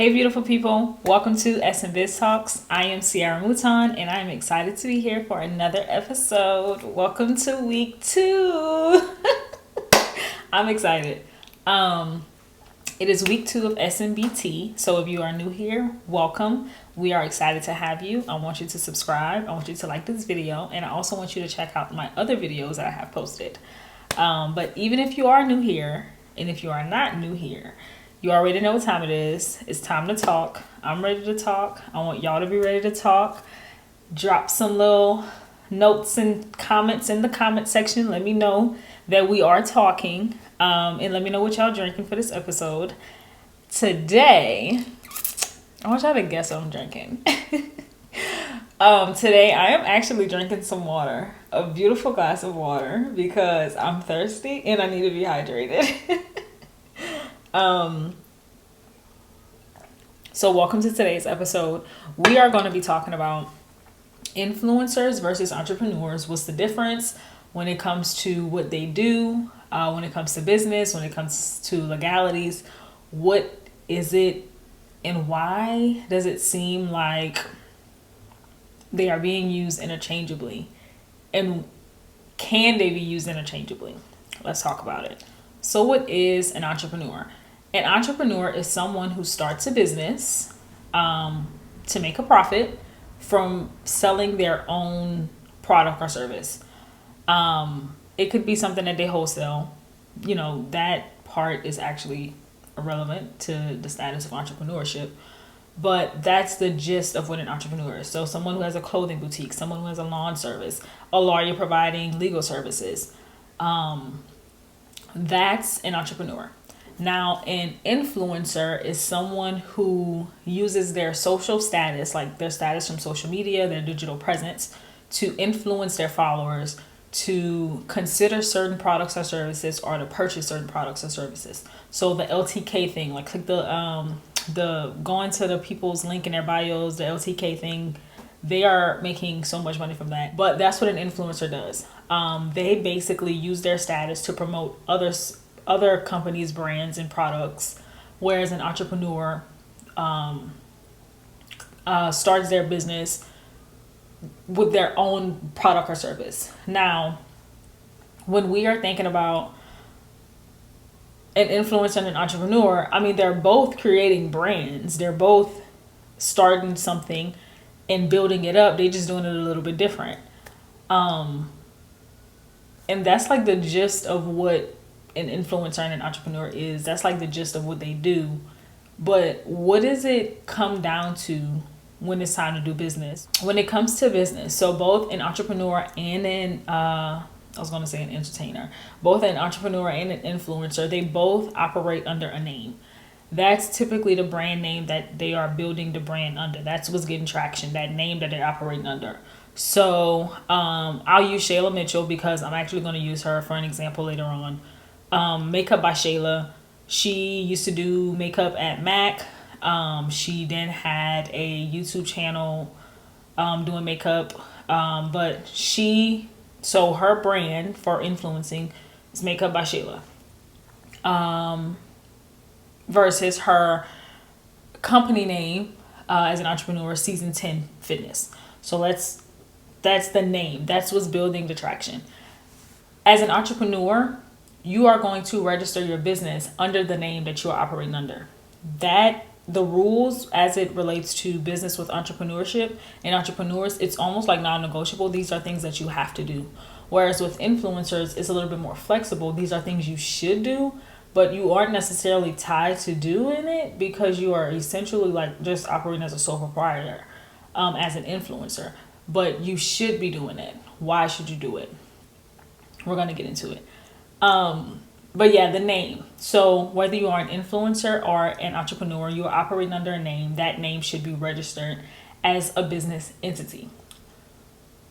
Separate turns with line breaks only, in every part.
Hey beautiful people, welcome to BizTalks. I am Sierra Mouton and I am excited to be here for another episode. Welcome to week 2. I'm excited. It is week 2 of SMBT, so if you are new here, welcome. We are excited to have you. I want you to subscribe. I want you to like this video, and I also want you to check out my other videos that I have posted. But even if you are new here, and if you are not new here, you already know what time it is. It's time to talk. I'm ready to talk. I want y'all to be ready to talk. Drop some little notes and comments in the comment section. Let me know that we are talking. And let me know what y'all drinking for this episode. Today, I want y'all to guess what I'm drinking. Today I am actually drinking some water. A beautiful glass of water because I'm thirsty and I need to be hydrated. So welcome to today's episode. We are going to be talking about influencers versus entrepreneurs. What's the difference when it comes to what they do, when it comes to business, when it comes to legalities? What is it and why does it seem like they are being used interchangeably? And can they be used interchangeably? Let's talk about it. So what is an entrepreneur? An entrepreneur is someone who starts a business to make a profit from selling their own product or service. It could be something that they wholesale. You know, that part is actually irrelevant to the status of entrepreneurship. But that's the gist of what an entrepreneur is. So someone who has a clothing boutique, someone who has a lawn service, a lawyer providing legal services. That's an entrepreneur. Now, an influencer is someone who uses their social status, like their status from social media, their digital presence, to influence their followers to consider certain products or services or to purchase certain products or services. So the LTK thing, like click the going to the people's link in their bios, the LTK thing, they are making so much money from that. But that's what an influencer does. They basically use their status to promote other companies' brands and products, whereas an entrepreneur starts their business with their own product or service. Now, when we are thinking about an influencer and an entrepreneur, I mean, they're both creating brands. They're both starting something and building it up. They're just doing it a little bit different. And that's like the gist of what an influencer and an entrepreneur is. That's like the gist of what they do. But what does it come down to when it's time to do business? When it comes to business, so both an entrepreneur and an entertainer, both an entrepreneur and an influencer, they both operate under a name. That's typically the brand name that they are building the brand under. That's what's getting traction, that name that they're operating under. So I'll use Shayla Mitchell because I'm actually going to use her for an example later on. Makeup by Shayla. She used to do makeup at MAC. She then had a YouTube channel doing makeup. So her brand for influencing is Makeup by Shayla. Versus her company name as an entrepreneur, Season 10 Fitness. So that's the name. That's what's building the traction. As an entrepreneur, you are going to register your business under the name that you are operating under. The rules as it relates to business with entrepreneurship and entrepreneurs, it's almost like non-negotiable. These are things that you have to do. Whereas with influencers, it's a little bit more flexible. These are things you should do, but you aren't necessarily tied to doing it because you are essentially like just operating as a sole proprietor as an influencer. But you should be doing it. Why should you do it? We're going to get into it. But yeah, the name. So whether you are an influencer or an entrepreneur, you are operating under a name. That name should be registered as a business entity.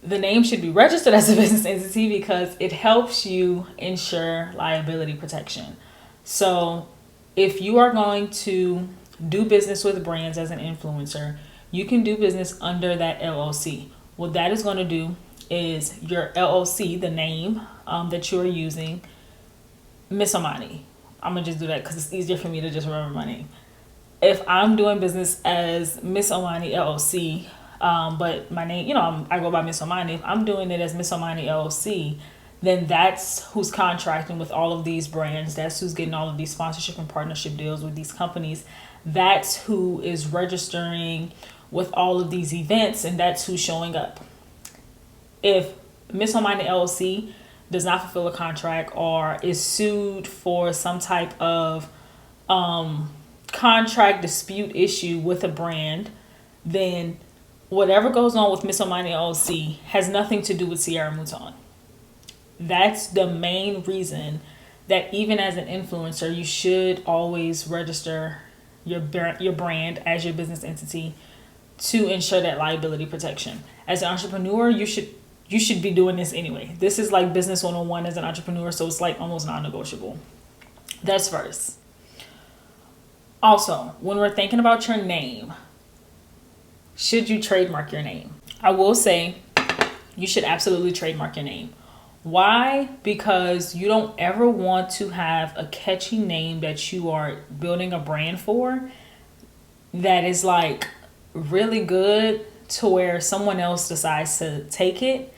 The name should be registered as a business entity because it helps you ensure liability protection. So if you are going to do business with brands as an influencer, you can do business under that LLC. What that is going to do is your LLC, the name that you are using, Miss Amani. I'm going to just do that because it's easier for me to just remember my name. if I'm doing business as Miss Omani LLC, but my name, I go by Miss Omani. If I'm doing it as Miss Omani LLC, then that's who's contracting with all of these brands. That's who's getting all of these sponsorship and partnership deals with these companies. That's who is registering with all of these events, and that's who's showing up. If Miss Omani LLC does not fulfill a contract or is sued for some type of contract dispute issue with a brand, then whatever goes on with Miss Omani LLC has nothing to do with Sierra Mouton. That's the main reason that even as an influencer, you should always register your brand as your business entity to ensure that liability protection. As an entrepreneur, you should be doing this anyway. This is like business 101 as an entrepreneur, so it's like almost non-negotiable. That's first. Also, when we're thinking about your name, should you trademark your name? I will say you should absolutely trademark your name. Why? Because you don't ever want to have a catchy name that you are building a brand for that is like really good to where someone else decides to take it,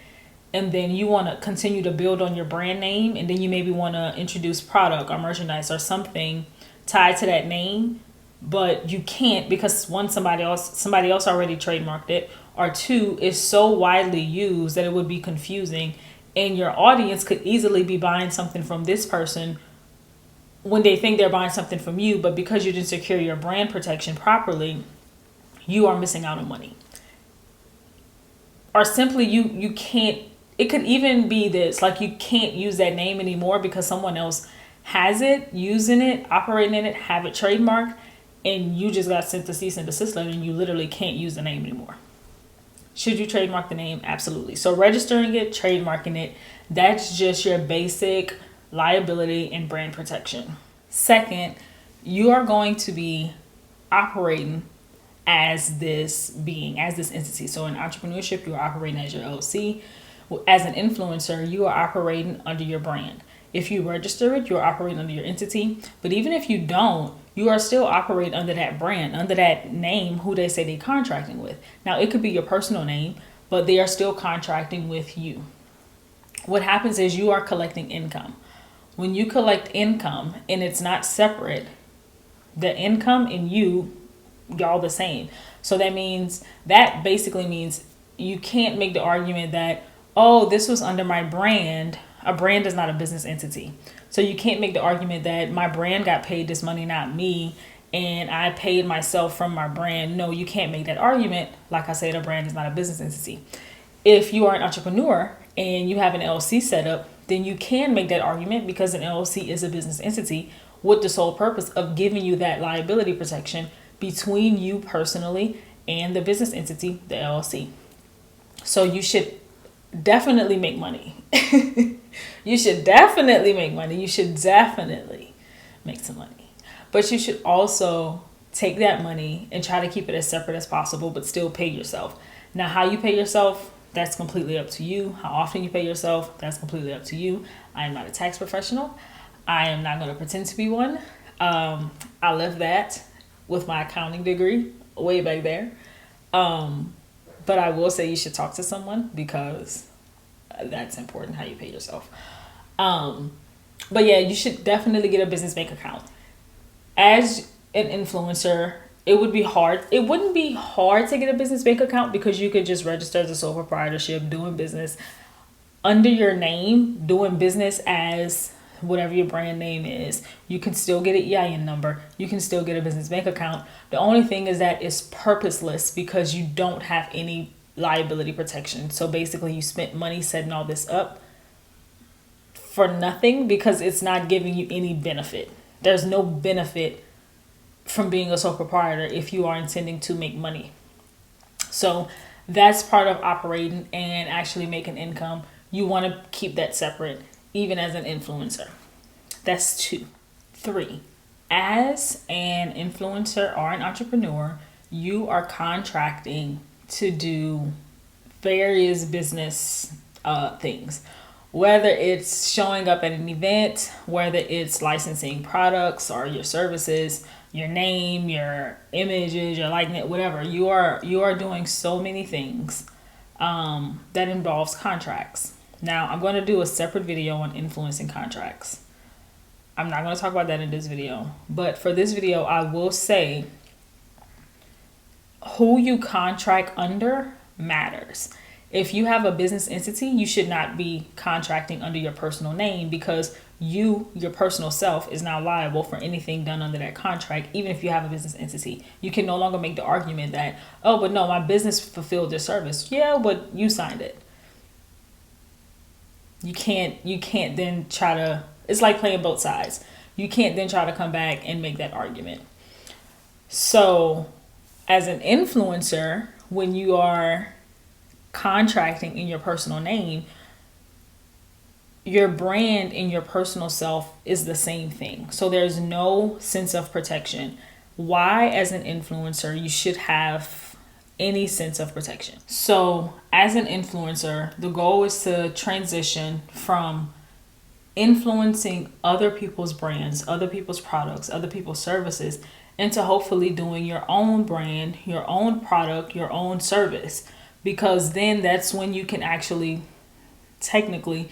and then you want to continue to build on your brand name, and then you maybe want to introduce product or merchandise or something tied to that name, but you can't because one, somebody else already trademarked it, or two, it's so widely used that it would be confusing, and your audience could easily be buying something from this person when they think they're buying something from you, but because you didn't secure your brand protection properly, you are missing out on money. Or simply you can't, it could even be this, like you can't use that name anymore because someone else has it, using it, operating in it, have it trademarked, and you just got sent the cease and desist letter and you literally can't use the name anymore. Should you trademark the name? Absolutely. So registering it, trademarking it, that's just your basic liability and brand protection. Second, you are going to be operating as this being, as this entity. So in entrepreneurship, you are operating as your LLC. As an influencer, you are operating under your brand. If you register it, you're operating under your entity. But even if you don't, you are still operating under that brand, under that name, who they say they're contracting with. Now, it could be your personal name, but they are still contracting with you. What happens is you are collecting income. When you collect income and it's not separate, the income and y'all the same. So that basically means you can't make the argument that, oh, this was under my brand. A brand is not a business entity. So you can't make the argument that my brand got paid this money, not me, and I paid myself from my brand. No, you can't make that argument. Like I said, a brand is not a business entity. If you are an entrepreneur and you have an LLC set up, then you can make that argument because an LLC is a business entity with the sole purpose of giving you that liability protection between you personally and the business entity, the LLC. So you should definitely make money. You should definitely make money. You should definitely make some money. But you should also take that money and try to keep it as separate as possible, but still pay yourself. Now, how you pay yourself, that's completely up to you. How often you pay yourself, that's completely up to you. I am not a tax professional. I am not going to pretend to be one. I left that with my accounting degree way back there. But I will say you should talk to someone because that's important, how you pay yourself. But yeah, you should definitely get a business bank account. As an influencer, it would be hard. It wouldn't be hard to get a business bank account because you could just register as a sole proprietorship, doing business under your name, doing business as whatever your brand name is. You can still get an EIN number. You can still get a business bank account. The only thing is that it's purposeless because you don't have any liability protection. So basically you spent money setting all this up for nothing because it's not giving you any benefit. There's no benefit from being a sole proprietor if you are intending to make money. So that's part of operating and actually making income. You want to keep that separate, even as an influencer. That's 2. 3, as an influencer or an entrepreneur, you are contracting to do various business things. Whether it's showing up at an event, whether it's licensing products or your services, your name, your images, your likeness, whatever. You are doing so many things that involves contracts. Now, I'm going to do a separate video on influencing contracts. I'm not going to talk about that in this video. But for this video, I will say who you contract under matters. If you have a business entity, you should not be contracting under your personal name, because your personal self, is now liable for anything done under that contract, even if you have a business entity. You can no longer make the argument that, oh, but no, my business fulfilled this service. Yeah, but you signed it. You can't then try to, it's like playing both sides. You can't then try to come back and make that argument. So as an influencer, when you are contracting in your personal name, your brand and your personal self is the same thing. So there's no sense of protection. Why, as an influencer, you should have any sense of protection? So as an influencer, the goal is to transition from influencing other people's brands, other people's products, other people's services, into hopefully doing your own brand, your own product, your own service. Because then that's when you can actually technically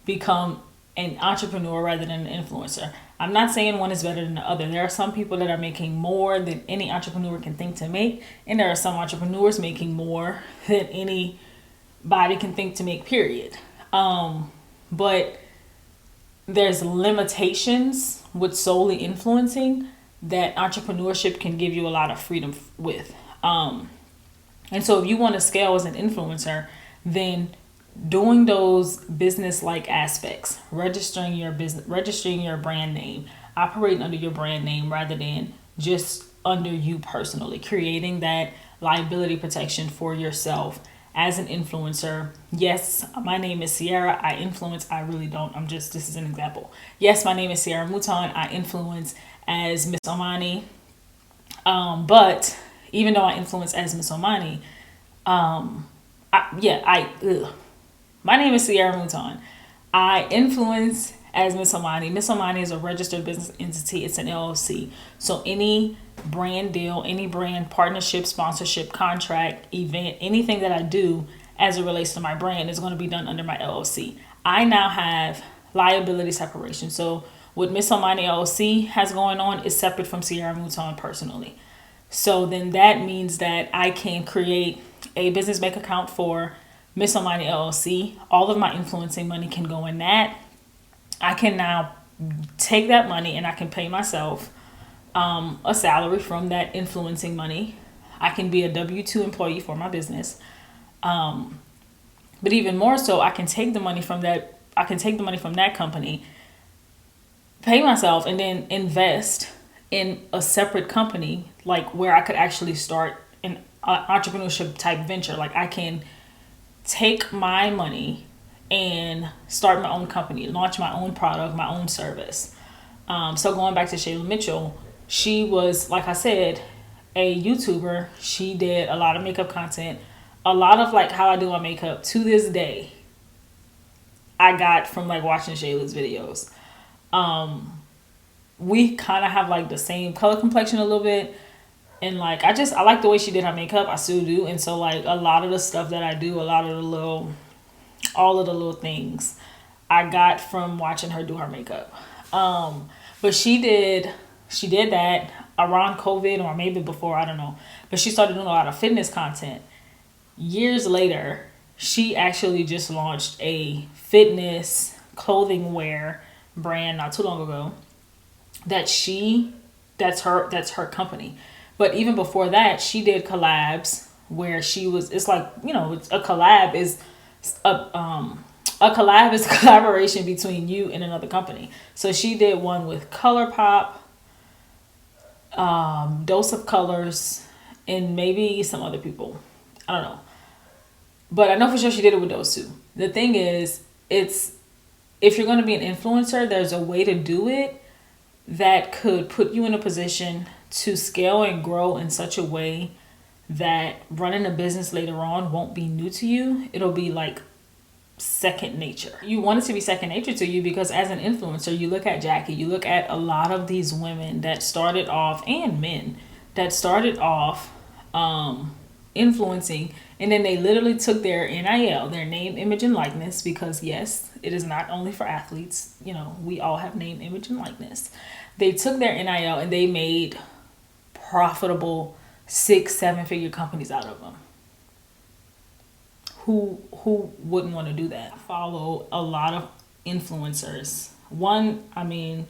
become an entrepreneur rather than an influencer. I'm not saying one is better than the other. There are some people that are making more than any entrepreneur can think to make, and there are some entrepreneurs making more than anybody can think to make, period. But there's limitations with solely influencing that entrepreneurship can give you a lot of freedom with. And so if you want to scale as an influencer, then doing those business-like aspects, registering your brand name, operating under your brand name rather than just under you personally, creating that liability protection for yourself as an influencer. Yes, my name is Sierra. I influence. I really don't. this is an example. Yes, my name is Sierra Mouton. I influence as Miss Omani. But even though I influence as Miss Omani, my name is Sierra Mouton. I influence as Miss Omani. Miss Omani is a registered business entity. It's an LLC. So any brand deal, any brand partnership, sponsorship, contract, event, anything that I do as it relates to my brand is going to be done under my LLC. I now have liability separation. So what Miss Omani LLC has going on is separate from Sierra Mouton personally. So then that means that I can create a business bank account for Miss Omani LLC. All of my influencing money can go in that. I can now take that money and I can pay myself a salary from that influencing money. I can be a W-2 employee for my business. But even more so, I can take the money from that. I can take the money from that company, pay myself, and then invest in a separate company, like where I could actually start an entrepreneurship type venture. Like I can take my money and start my own company, launch my own product, my own service. So going back to Shayla Mitchell, she was, like I said, a YouTuber. She did a lot of makeup content, a lot of like how I do my makeup to this day. I got from like watching Shayla's videos. We kind of have like the same color complexion a little bit. And like, I like the way she did her makeup. I still do. And so like a lot of the stuff that I do, all of the little things I got from watching her do her makeup. But she did that around COVID or maybe before, I don't know. But she started doing a lot of fitness content. Years later, she actually just launched a fitness clothing wear brand not too long ago. That's her company. But even before that, she did collabs where it's like, a collab is a collaboration between you and another company. So she did one with ColourPop, Dose of Colors, and maybe some other people. I don't know. But I know for sure she did it with those two. The thing is, if you're going to be an influencer, there's a way to do it that could put you in a position to scale and grow in such a way that running a business later on won't be new to you. It'll be like second nature. You want it to be second nature to you because as an influencer, you look at Jackie, you look at a lot of these women that started off, and men that started off influencing, and then they literally took their NIL, their name, image, and likeness, because yes, it is not only for athletes. You know, we all have name, image, and likeness. They took their NIL and they made profitable 6-7 figure companies out of them. Who wouldn't want to do that? I follow a lot of influencers. One, I mean,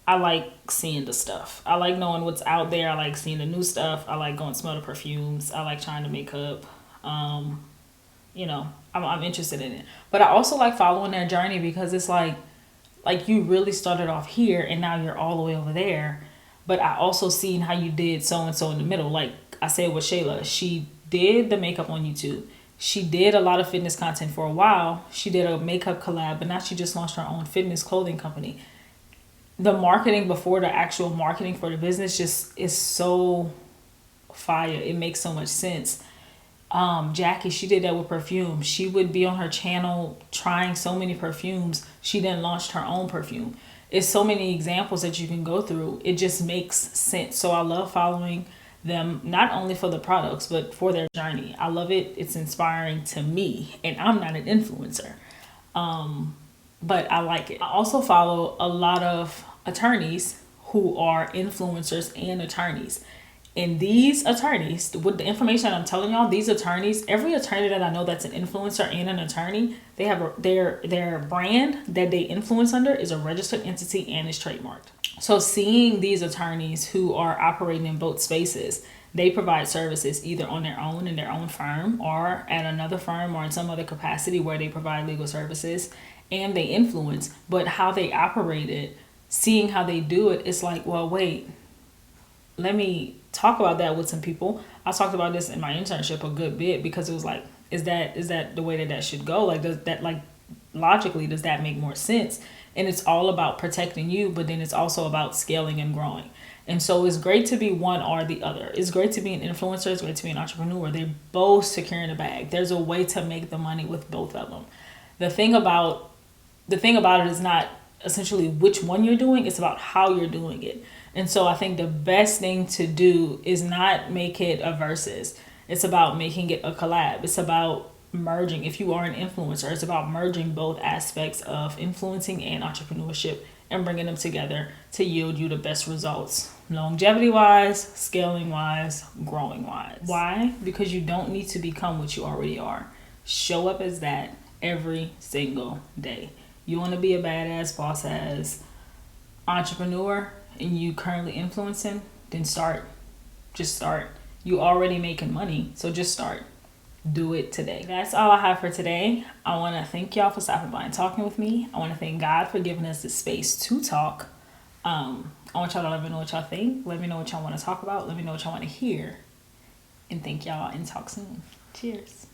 I like seeing the stuff. I like knowing what's out there. I like seeing the new stuff. I like going to smell the perfumes. I like trying to make up. You know, I'm interested in it. But I also like following their journey because it's like you really started off here and now you're all the way over there. But I also seen how you did so and so in the middle. Like I said with Shayla, she did the makeup on YouTube. She did a lot of fitness content for a while. She did a makeup collab, but now she just launched her own fitness clothing company. The marketing before the actual marketing for the business just is so fire. It makes so much sense. Jackie, she did that with perfume. She would be on her channel trying so many perfumes. She then launched her own perfume. It's so many examples that you can go through. It just makes sense. So I love following them, not only for the products, but for their journey. I love it. It's inspiring to me, and I'm not an influencer. But I like it. I also follow a lot of attorneys who are influencers and attorneys. And these attorneys, with the information I'm telling y'all, these attorneys, every attorney that I know that's an influencer and an attorney, they have their brand that they influence under is a registered entity and is trademarked. So seeing these attorneys who are operating in both spaces, they provide services either on their own in their own firm or at another firm or in some other capacity where they provide legal services, and they influence. But how they operate it, seeing how they do it, it's like, well, wait, let me talk about that with some people. I talked about this in my internship a good bit because it was like, is that the way that should go? Like, does that, like, logically, does that make more sense? And it's all about protecting you, but then it's also about scaling and growing. And so it's great to be one or the other. It's great to be an influencer. It's great to be an entrepreneur. They're both securing the bag. There's a way to make the money with both of them. The thing about it is not essentially which one you're doing. It's about how you're doing it. And so I think the best thing to do is not make it a versus. It's about making it a collab. It's about merging. If you are an influencer, it's about merging both aspects of influencing and entrepreneurship and bringing them together to yield you the best results, longevity wise, scaling wise, growing wise. Why? Because you don't need to become what you already are. Show up as that every single day. You want to be a badass boss ass entrepreneur and you currently influencing, then start. Just start. You already making money, so just start. Do it today. That's all I have for today. I want to thank y'all for stopping by and talking with me. I want to thank God for giving us the space to talk. I want y'all to let me know what y'all think. Let me know what y'all want to talk about. Let me know what y'all want to hear. And thank y'all, and talk soon. Cheers.